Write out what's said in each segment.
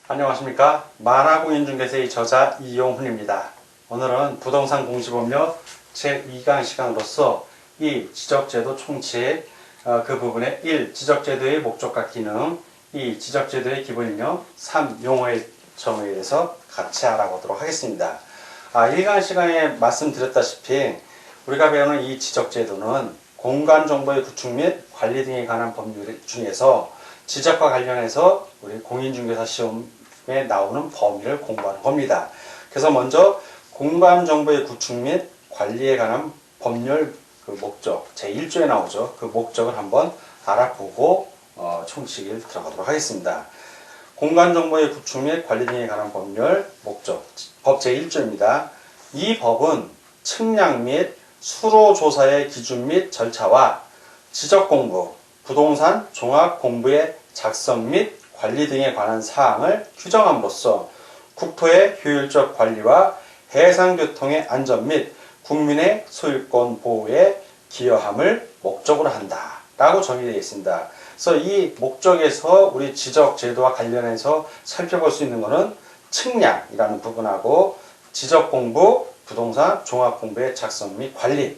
안녕하십니까. 만화공인중개사의 저자 이용훈입니다. 오늘은 부동산 공시법령 제2강 시간으로서 이 지적제도 총칙 그 부분의 1. 지적제도의 목적과 기능 2. 지적제도의 기본이념 3. 용어의 정의에 대해서 같이 알아보도록 하겠습니다. 1강 시간에 말씀드렸다시피 우리가 배우는 이 지적제도는 공간정보의 구축 및 관리 등에 관한 법률 중에서 지적과 관련해서 우리 공인중개사 시험에 나오는 범위를 공부하는 겁니다. 그래서 먼저 공간정보의 구축 및 관리에 관한 법률 그 목적, 제1조에 나오죠. 그 목적을 한번 알아보고 총칙을 들어가도록 하겠습니다. 공간정보의 구축 및 관리 등에 관한 법률 목적, 법 제1조입니다. 이 법은 측량 및 수로조사의 기준 및 절차와 지적공부, 부동산 종합공부의 작성 및 관리 등에 관한 사항을 규정함으로써 국토의 효율적 관리와 해상교통의 안전 및 국민의 소유권 보호에 기여함을 목적으로 한다 라고 정의되어 있습니다. 그래서 이 목적에서 우리 지적제도와 관련해서 살펴볼 수 있는 것은 측량이라는 부분하고 지적공부, 부동산 종합공부의 작성 및 관리,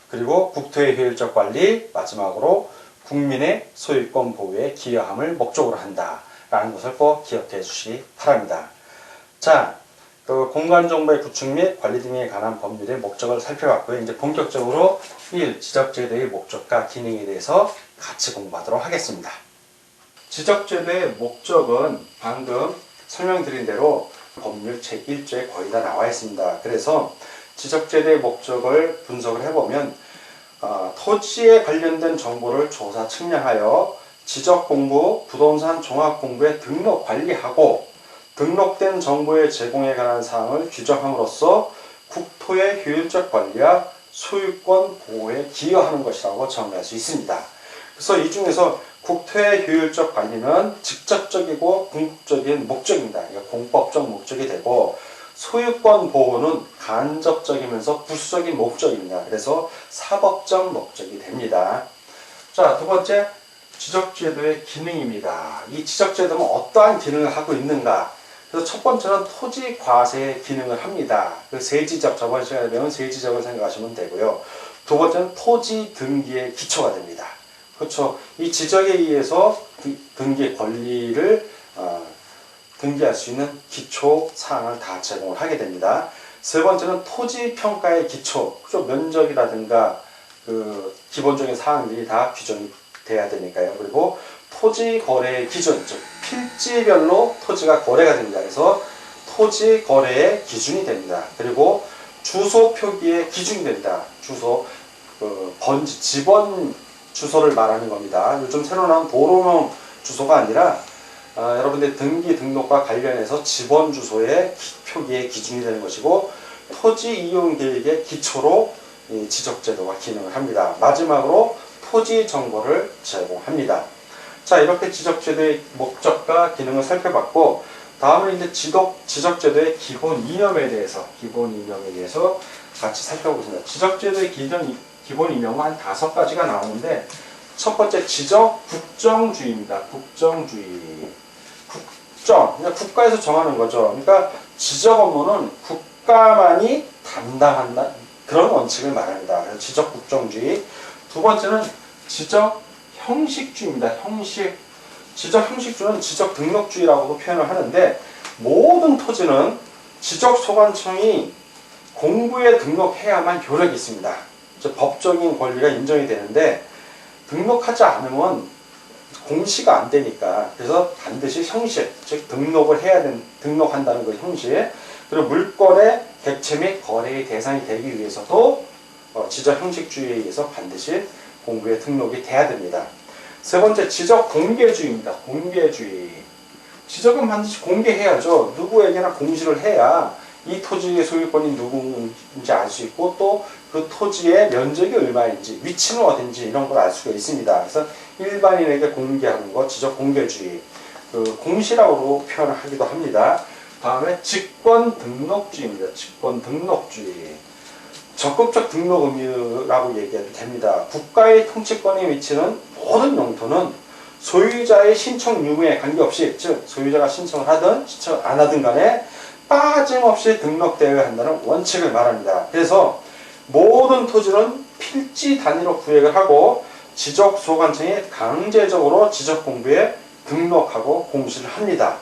그리고 국토의 효율적 관리, 마지막으로 국민의 소유권 보호에 기여함을 목적으로 한다라는 것을 꼭 기억해 주시기 바랍니다. 자, 그 공간정보의 구축 및 관리 등에 관한 법률의 목적을 살펴봤고요. 이제 본격적으로 1. 지적제도의 목적과 기능에 대해서 같이 공부하도록 하겠습니다. 지적제도의 목적은 방금 설명드린 대로 법률 제1조에 거의 다 나와 있습니다. 그래서 지적제도의 목적을 분석을 해보면 토지에 관련된 정보를 조사 측량하여 지적공부, 부동산 종합공부에 등록 관리하고 등록된 정보의 제공에 관한 사항을 규정함으로써 국토의 효율적 관리와 소유권 보호에 기여하는 것이라고 정의할 수 있습니다. 그래서 이 중에서 국토의 효율적 관리는 직접적이고 궁극적인 목적입니다. 그러니까 공법적 목적이 되고 소유권 보호는 간접적이면서 부수적인 목적입니다. 그래서 사법적 목적이 됩니다. 자, 두 번째 지적제도의 기능입니다. 이 지적제도는 어떠한 기능을 하고 있는가? 그래서 첫 번째는 토지 과세의 기능을 합니다. 그 세지적, 저번 시간에 배운 세지적을 생각하시면 되고요. 두 번째는 토지 등기의 기초가 됩니다. 그렇죠. 이 지적에 의해서 등기 권리를 등기할 수 있는 기초 사항을 다 제공을 하게 됩니다. 세 번째는 토지 평가의 기초, 그렇죠. 면적이라든가 그 기본적인 사항들이 다 규정이 돼야 되니까요. 그리고 토지 거래의 기준, 즉 필지별로 토지가 거래가 됩니다. 그래서 토지 거래의 기준이 됩니다. 그리고 주소 표기의 기준이 됩니다. 주소, 번지, 지번 주소를 말하는 겁니다. 요즘 새로 나온 도로명 주소가 아니라 여러분들 등기 등록과 관련해서 지번 주소의 표기의 기준이 되는 것이고 토지 이용 계획의 기초로 이 지적제도가 기능을 합니다. 마지막으로 토지 정보를 제공합니다. 자, 이렇게 지적제도의 목적과 기능을 살펴봤고 다음은 이제 지적제도의 기본 이념에 대해서 같이 살펴보겠습니다. 지적제도의 기본 이념은 한 5가지가 나오는데 첫 번째 지적 국정주의입니다. 국정주의. 국정, 그러니까 국가에서 정하는 거죠. 그러니까 지적 업무는 국가만이 담당한다. 그런 원칙을 말합니다. 그래서 지적 국정주의. 두 번째는 지적 형식주의입니다. 형식. 지적 형식주의는 지적 등록주의라고도 표현을 하는데 모든 토지는 지적소관청이 공부에 등록해야만 효력이 있습니다. 법적인 권리가 인정이 되는데 등록하지 않으면 공시가 안 되니까 그래서 반드시 형식, 즉 등록한다는 그 형식, 그리고 물권의 객체 및 거래의 대상이 되기 위해서도 지적 형식주의에 의해서 반드시 공부에 등록이 돼야 됩니다. 세 번째 지적 공개주의입니다. 공개주의. 지적은 반드시 공개해야죠. 누구에게나 공시를 해야 이 토지의 소유권이 누구인지 알 수 있고 또 그 토지의 면적이 얼마인지 위치는 어딘지 이런 걸 알 수가 있습니다. 그래서 일반인에게 공개하는 것 지적 공개주의, 그 공시라고 표현을 하기도 합니다. 다음에 직권 등록주의입니다. 직권 등록주의. 적극적 등록 의무라고 얘기해도 됩니다. 국가의 통치권에 위치는 모든 영토는 소유자의 신청 유무에 관계없이, 즉 소유자가 신청을 하든 신청을 안 하든 간에 빠짐없이 등록되어야 한다는 원칙을 말합니다. 그래서 모든 토지는 필지 단위로 구획을 하고 지적소관청에 강제적으로 지적공부에 등록하고 공시를 합니다.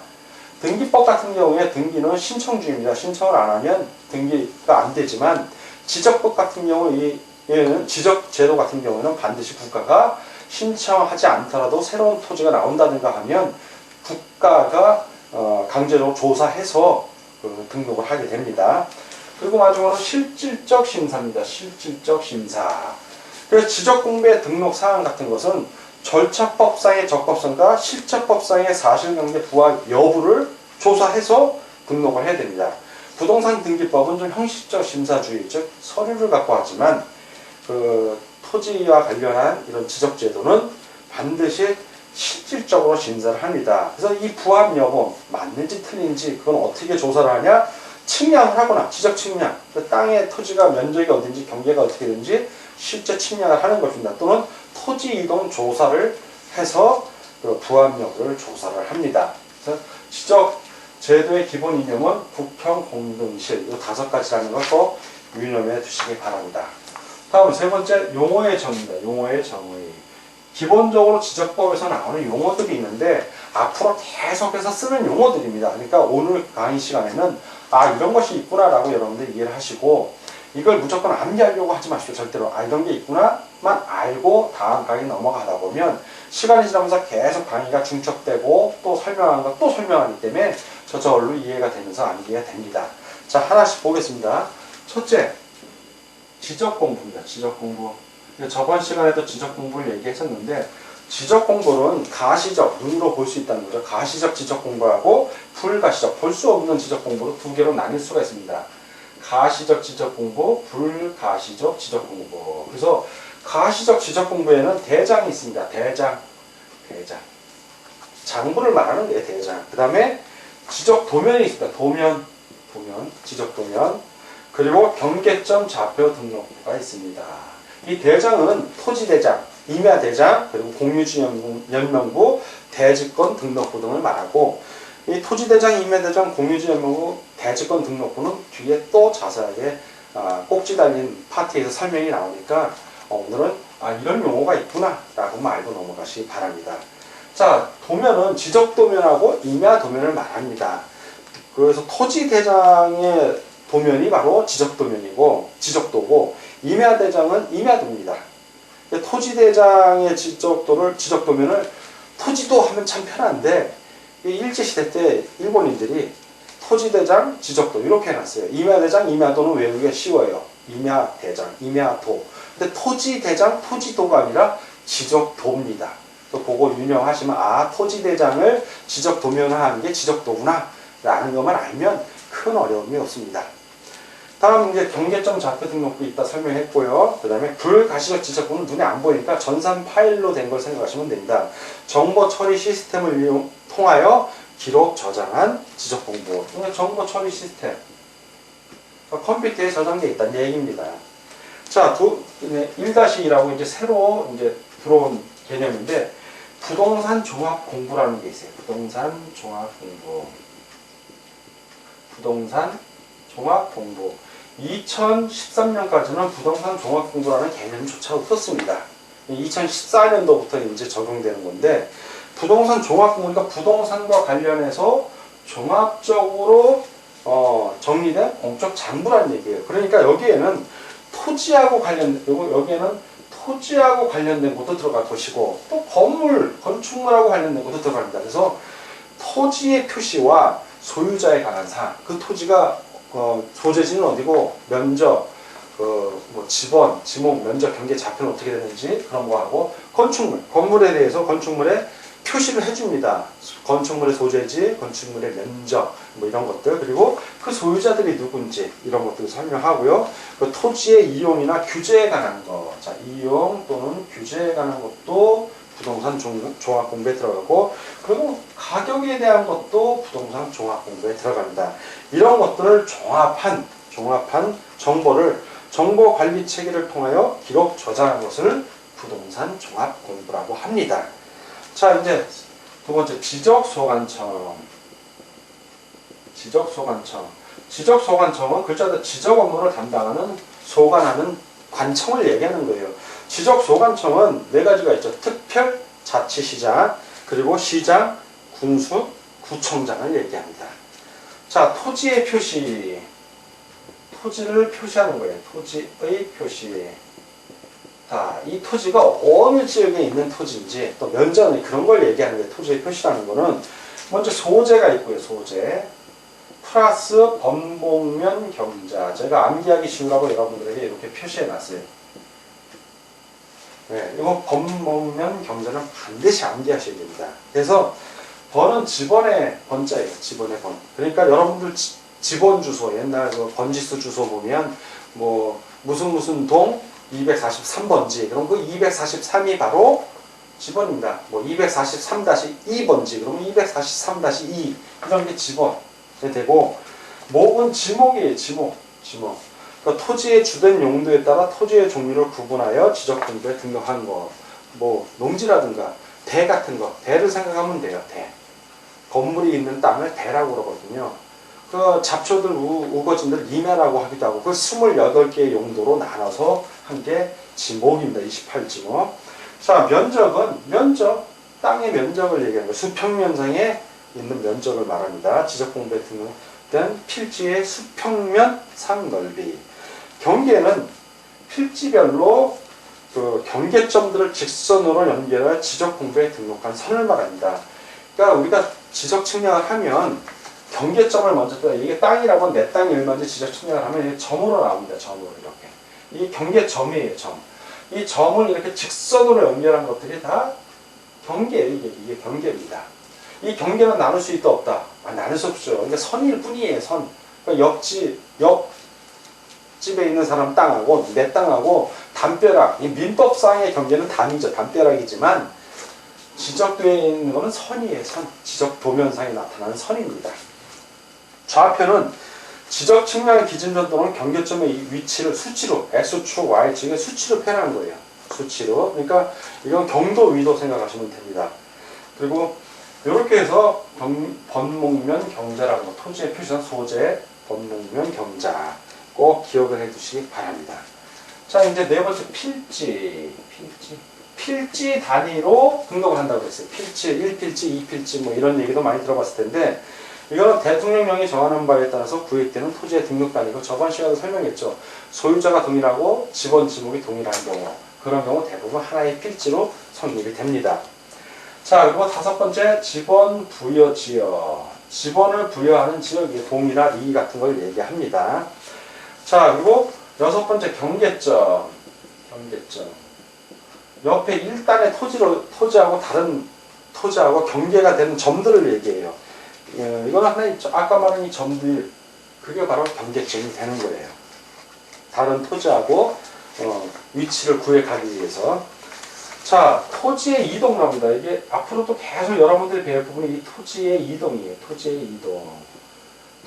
등기법 같은 경우에 등기는 신청주입니다. 신청을 안 하면 등기가 안 되지만, 지적법 같은 경우에는 지적제도 같은 경우에는 반드시 국가가 신청하지 않더라도 새로운 토지가 나온다든가 하면 국가가 강제로 조사해서 등록을 하게 됩니다. 그리고 마지막으로 실질적 심사입니다. 실질적 심사. 그래서 지적공부의 등록 사항 같은 것은 절차법상의 적법성과 실체법상의 사실관계 부합 여부를 조사해서 등록을 해야 됩니다. 부동산 등기법은 좀 형식적 심사주의, 즉 서류를 갖고 하지만 토지와 관련한 이런 지적제도는 반드시 실질적으로 심사를 합니다. 그래서 이 부합 여부, 맞는지 틀린지 그건 어떻게 조사를 하냐? 측량을 하거나 지적 측량, 그 땅의 토지가 면적이 어딘지 경계가 어떻게 되는지 실제 측량을 하는 것입니다. 또는 토지 이동 조사를 해서 그 부합 여부를 조사를 합니다. 그래서 지적 제도의 기본 이념은 국형 공등실, 이 5가지라는 걸 꼭 유념해 두시기 바랍니다. 다음 세 번째, 용어의 정의입니다. 용어의 정의. 기본적으로 지적법에서 나오는 용어들이 있는데 앞으로 계속해서 쓰는 용어들입니다. 그러니까 오늘 강의 시간에는 이런 것이 있구나라고 여러분들 이해를 하시고, 이걸 무조건 암기하려고 하지 마십시오. 절대로 이런 게 있구나만 알고 다음 강의 넘어가다 보면 시간이 지나면서 계속 강의가 중첩되고 또 설명하는 거 또 설명하기 때문에 저절로 이해가 되면서 암기가 됩니다. 자, 하나씩 보겠습니다. 첫째, 지적공부입니다. 지적공부. 저번 시간에도 지적공부를 얘기했었는데, 지적공부는 가시적, 눈으로 볼 수 있다는 거죠. 가시적 지적공부하고 불가시적, 볼 수 없는 지적공부로 두 개로 나뉠 수가 있습니다. 가시적 지적공부, 불가시적 지적공부. 그래서 가시적 지적공부에는 대장이 있습니다. 대장. 장부를 말하는 거예요, 대장. 그 다음에 지적도면이 있습니다. 도면, 지적도면. 그리고 경계점 좌표 등록부가 있습니다. 이 대장은 토지대장, 임야대장, 그리고 공유지 연명부, 대지권 등록부 등을 말하고, 이 토지대장, 임야대장, 공유지 연명부, 대지권 등록부는 뒤에 또 자세하게 꼭지 달린 파트에서 설명이 나오니까 오늘은 이런 용어가 있구나 라고 알고 넘어가시기 바랍니다. 자, 도면은 지적도면하고 임야도면을 말합니다. 그래서 토지대장의 도면이 바로 지적도면이고 지적도고, 임야대장은 임야도입니다. 토지대장의 지적도면을 토지도 하면 참 편한데, 일제시대 때 일본인들이 토지대장, 지적도 이렇게 해놨어요. 임야대장, 임야도는 외우기가 쉬워요. 임야대장, 임야도. 근데 토지대장, 토지도가 아니라 지적도입니다. 그거 유념하시면 토지대장을 지적도면화하는 게 지적도구나 라는 것만 알면 큰 어려움이 없습니다. 다음 이제 경계점 좌표 등록부 있다 설명했고요. 그 다음에 불가시적 지적부는 눈에 안 보이니까 전산 파일로 된 걸 생각하시면 됩니다. 정보 처리 시스템을 통하여 기록 저장한 지적공부. 정보 처리 시스템. 컴퓨터에 저장되어 있다는 얘기입니다. 자, 1-2라고 이제 새로 이제 들어온 개념인데, 부동산 종합 공부라는 게 있어요. 부동산 종합 공부. 2013년까지는 부동산 종합 공부라는 개념조차 없었습니다. 2014년도부터 이제 적용되는 건데, 부동산 종합 공부니까 부동산과 관련해서 종합적으로 정리된 공적 장부라는 얘기예요. 그러니까 여기에는 토지하고 관련된 것도 들어갈 것이고, 또 건축물하고 관련된 것도 들어갑니다. 그래서 토지의 표시와 소유자에 관한 사항, 그 토지가 소재지는 어디고, 면적, 지번, 지목, 면적, 경계, 좌표는 어떻게 되는지 그런 거 하고, 건물에 대해서 건축물에 표시를 해줍니다. 건축물의 소재지, 건축물의 면적, 이런 것들, 그리고 그 소유자들이 누군지 이런 것들을 설명하고요. 그 토지의 이용이나 규제에 관한 거, 자, 이용 또는 규제에 관한 것도 부동산 종합 공부에 들어가고, 그리고 가격에 대한 것도 부동산 종합 공부에 들어갑니다. 이런 것들을 종합한 정보를 정보 관리 체계를 통하여 기록 저장한 것을 부동산 종합 공부라고 합니다. 자, 이제 두 번째, 지적소관청. 지적소관청. 지적소관청은 글자도 지적 업무를 담당하는 소관하는 관청을 얘기하는 거예요. 지적소관청은 네 가지가 있죠. 특별자치시장, 그리고 시장, 군수, 구청장을 얘기합니다. 자, 토지의 표시. 토지를 표시하는 거예요. 토지의 표시. 자, 이 토지가 어느 지역에 있는 토지인지 또 면적이 그런 걸 얘기하는 게 토지의 표시라는 거는 먼저 소재가 있고요. 소재. 플러스 범목면 경자. 제가 암기하기 쉬우라고 여러분들에게 이렇게 표시해 놨어요. 네, 이거 범목면 경자는 반드시 암기하셔야 됩니다. 그래서 번은 지번의 번자예요. 지번의 번. 그러니까 여러분들 지번 주소, 옛날 그 번지수 주소 보면 뭐 무슨 동 243번지. 그럼 그 243이 바로 지번입니다. 뭐 243-2번지. 그러면 243-2. 이런 게 지번이 되고, 목은 지목이에요. 지목. 그러니까 토지의 주된 용도에 따라 토지의 종류를 구분하여 지적등기부에 등록한 거. 뭐 농지라든가 대 같은 거. 대를 생각하면 돼요. 대. 건물이 있는 땅을 대라고 그러거든요. 그 잡초들, 우거짐들 임야라고 하기도 하고, 그 28개의 용도로 나눠서 한 게 지목입니다. 28지목. 자, 면적, 땅의 면적을 얘기하는 거예요. 수평면상에 있는 면적을 말합니다. 지적공부에 등록된 필지의 수평면 상 넓이. 경계는 필지별로 그 경계점들을 직선으로 연결할 지적공부에 등록한 선을 말합니다. 그러니까 우리가 지적 측량을 하면 경계점을 먼저 떠요. 이게 땅이라고 내 땅이 얼마인지 지적 측량을 하면 점으로 나옵니다. 점으로 이렇게. 이 경계점이에요. 점. 이 점을 이렇게 직선으로 연결한 것들이 다 경계예요. 이게 경계입니다. 이 경계는 나눌 수 있다 없다? 나눌 수 없죠. 그러니까 선일 뿐이에요. 선. 그러니까 옆집에 있는 사람 땅하고 내 땅하고 담벼락. 이 민법상의 경계는 담이죠. 담벼락이지만 지적되어 있는 것은 선이에요. 선. 지적 도면상에 나타나는 선입니다. 좌표는 지적 측량 기준점 또는 경계점의 위치를 수치로, X축, Y축의 수치로 표현하는 거예요. 수치로. 그러니까 이건 경도, 위도 생각하시면 됩니다. 그리고 이렇게 해서 번목면 경자라고, 토지의 표시한 소재, 번목면 경자 꼭 기억을 해 두시기 바랍니다. 자, 이제 네 번째 필지 단위로 등록을 한다고 했어요. 필지, 1필지, 2필지 뭐 이런 얘기도 많이 들어봤을 텐데, 이거는 대통령령이 정하는 바에 따라서 구획되는 토지의 등록 단위고, 저번 시간에 설명했죠. 소유자가 동일하고 지번 지목이 동일한 경우, 그런 경우 대부분 하나의 필지로 성립이 됩니다. 자, 그리고 다섯 번째, 지번 부여 지역. 지번을 부여하는 지역이 동이나 리 같은 걸 얘기합니다. 자, 그리고 여섯 번째, 경계점. 옆에 1단의 토지하고 다른 토지하고 경계가 되는 점들을 얘기해요. 이건 하나 있죠. 아까 말한 이 점들, 그게 바로 경계점이 되는 거예요. 다른 토지하고 위치를 구획하기 위해서. 자, 토지의 이동 나옵니다. 이게 앞으로도 계속 여러분들이 배울 부분이 이 토지의 이동이에요. 토지의 이동.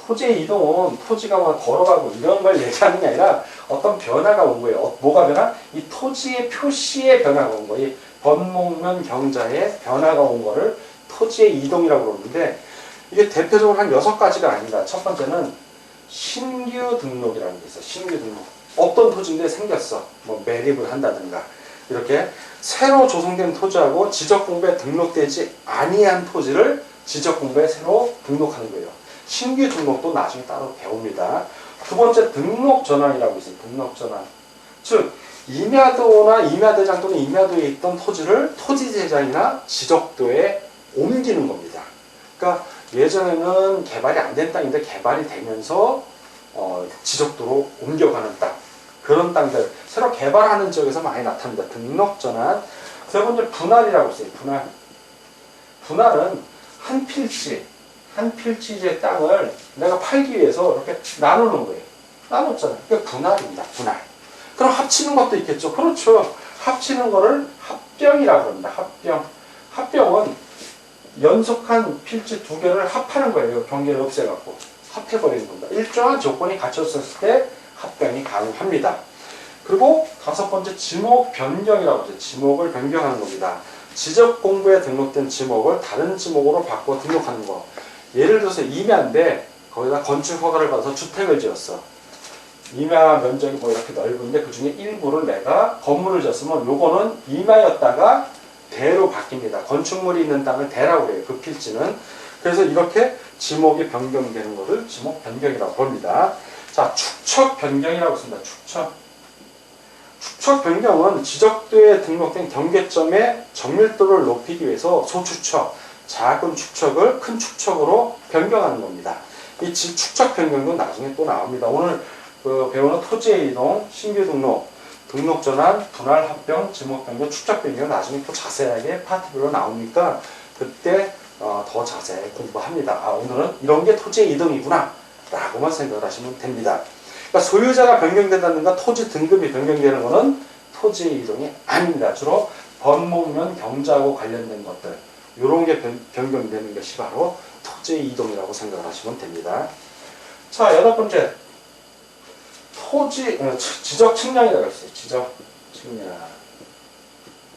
토지의 이동은 토지가 막 걸어가고 이런 걸 얘기하는 게 아니라 어떤 변화가 온 거예요. 뭐가 변화? 이 토지의 표시의 변화가 온 거예요. 번목면 경자의 변화가 온 거를 토지의 이동이라고 그러는데, 이게 대표적으로 한 6가지가 아닙니다. 첫 번째는 신규 등록이라는 게 있어요. 신규 등록. 어떤 토지인데 생겼어. 뭐 매립을 한다든가. 이렇게 새로 조성된 토지하고 지적공부에 등록되지 아니한 토지를 지적공부에 새로 등록하는 거예요. 신규 등록도 나중에 따로 배웁니다. 두 번째, 등록 전환이라고 있어요. 등록 전환. 즉, 임야도나 임야대장 또는 임야도에 있던 토지를 토지대장이나 지적도에 옮기는 겁니다. 그러니까 예전에는 개발이 안 된 땅인데 개발이 되면서 지적도로 옮겨가는 땅. 그런 땅들, 새로 개발하는 지역에서 많이 나타납니다. 등록 전환. 세 번째, 분할이라고 있어요. 분할은 한 필지의 땅을 내가 팔기 위해서 이렇게 나누는 거예요. 나눴잖아요. 그게 분할입니다. 분할. 그럼 합치는 것도 있겠죠. 그렇죠. 합치는 거를 합병이라고 합니다. 합병은 연속한 필지 2개를 합하는 거예요. 경계를 없애갖고 합해버리는 겁니다. 일정한 조건이 갖춰졌을 때 합병이 가능합니다. 그리고 다섯 번째, 지목 변경이라고 하죠. 지목을 변경하는 겁니다. 지적 공부에 등록된 지목을 다른 지목으로 바꿔 등록하는 거. 예를 들어서 임야인데 거기다 건축 허가를 받아서 주택을 지었어. 임야 면적이 뭐 이렇게 넓은데 그 중에 일부를 내가 건물을 지었으면 요거는 임야였다가 대로 바뀝니다. 건축물이 있는 땅을 대라고 그래요. 그 필지는. 그래서 이렇게 지목이 변경되는 것을 지목 변경이라고 봅니다. 자, 축척 변경이라고 씁니다. 축척. 축척 변경은 지적도에 등록된 경계점의 정밀도를 높이기 위해서 소축척, 작은 축척을 큰 축척으로 변경하는 겁니다. 이 축척 변경도 나중에 또 나옵니다. 오늘 배우는 토지의 이동, 신규 등록, 등록 전환, 분할 합병, 지목 변경, 축척 변경 나중에 또 자세하게 파트별로 나오니까 그때 더 자세히 공부합니다. 아, 오늘은 이런 게 토지의 이동이구나 라고만 생각을 하시면 됩니다. 그러니까 소유자가 변경된다든가 토지 등급이 변경되는 것은 토지의 이동이 아닙니다. 주로 법무면 경자하고 관련된 것들 이런 게 변경되는 것이 바로 토지의 이동이라고 생각을 하시면 됩니다. 자, 여덟 번째 토지 지적 측량이라고 했어요. 지적 측량.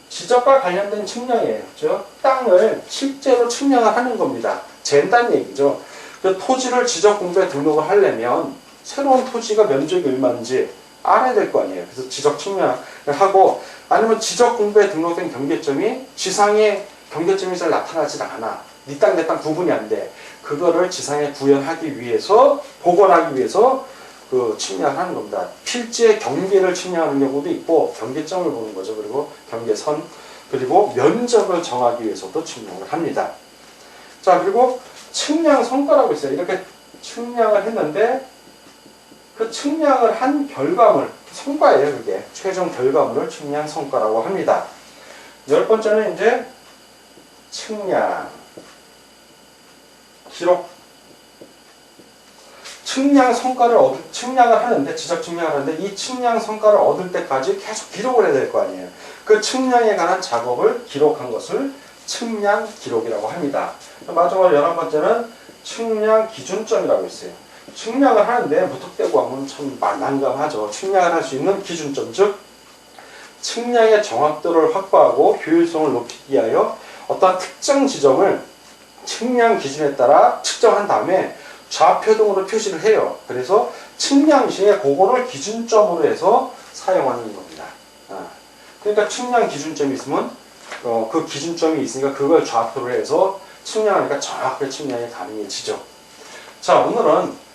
지적과 관련된 측량이에요. 즉 땅을 실제로 측량을 하는 겁니다. 잰다는 얘기죠. 그 토지를 지적 공부에 등록을 하려면 새로운 토지가 면적이 얼마인지 알아야 될 거 아니에요. 그래서 지적 측량을 하고 아니면 지적 공부에 등록된 경계점이 지상에 경계점이 잘 나타나지 않아. 네 땅 내 땅 구분이 안 돼. 그거를 지상에 구현하기 위해서 복원하기 위해서 그 측량을 하는 겁니다. 필지의 경계를 측량하는 경우도 있고 경계점을 보는 거죠. 그리고 경계선 그리고 면적을 정하기 위해서도 측량을 합니다. 자, 그리고 측량 성과라고 있어요. 이렇게 측량을 했는데 그 측량을 한 결과물, 성과예요. 그게 최종 결과물을 측량 성과라고 합니다. 열 번째는 이제 측량 기록. 측량 성과를 측량을 하는데, 지적 측량을 하는데, 이 측량 성과를 얻을 때까지 계속 기록을 해야 될 거 아니에요. 그 측량에 관한 작업을 기록한 것을 측량 기록이라고 합니다. 마지막으로 11번째는 측량 기준점이라고 있어요. 측량을 하는데 무턱대고 하면 참 난감하죠. 측량을 할 수 있는 기준점, 즉, 측량의 정확도를 확보하고 효율성을 높이기 위하여 어떠한 특정 지점을 측량 기준에 따라 측정한 다음에 좌표등으로 표시를 해요. 그래서 측량 시에 그거를 기준점으로 해서 사용하는 겁니다. 그러니까 측량 기준점이 있으면 그 기준점이 있으니까 그걸 좌표로 해서 측량하니까 정확하게 측량이 가능해지죠. 자, 오늘은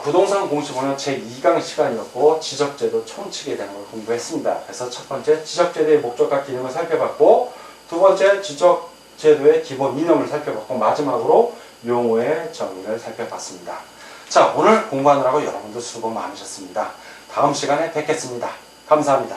부동산 공시본의 제2강 시간이었고 지적제도 총칙에 대한 걸 공부했습니다. 그래서 첫 번째 지적제도의 목적과 기능을 살펴봤고 두 번째 지적제도의 기본 이념을 살펴봤고 마지막으로 용어의 정의를 살펴봤습니다. 자, 오늘 공부하느라고 여러분들 수고 많으셨습니다. 다음 시간에 뵙겠습니다. 감사합니다.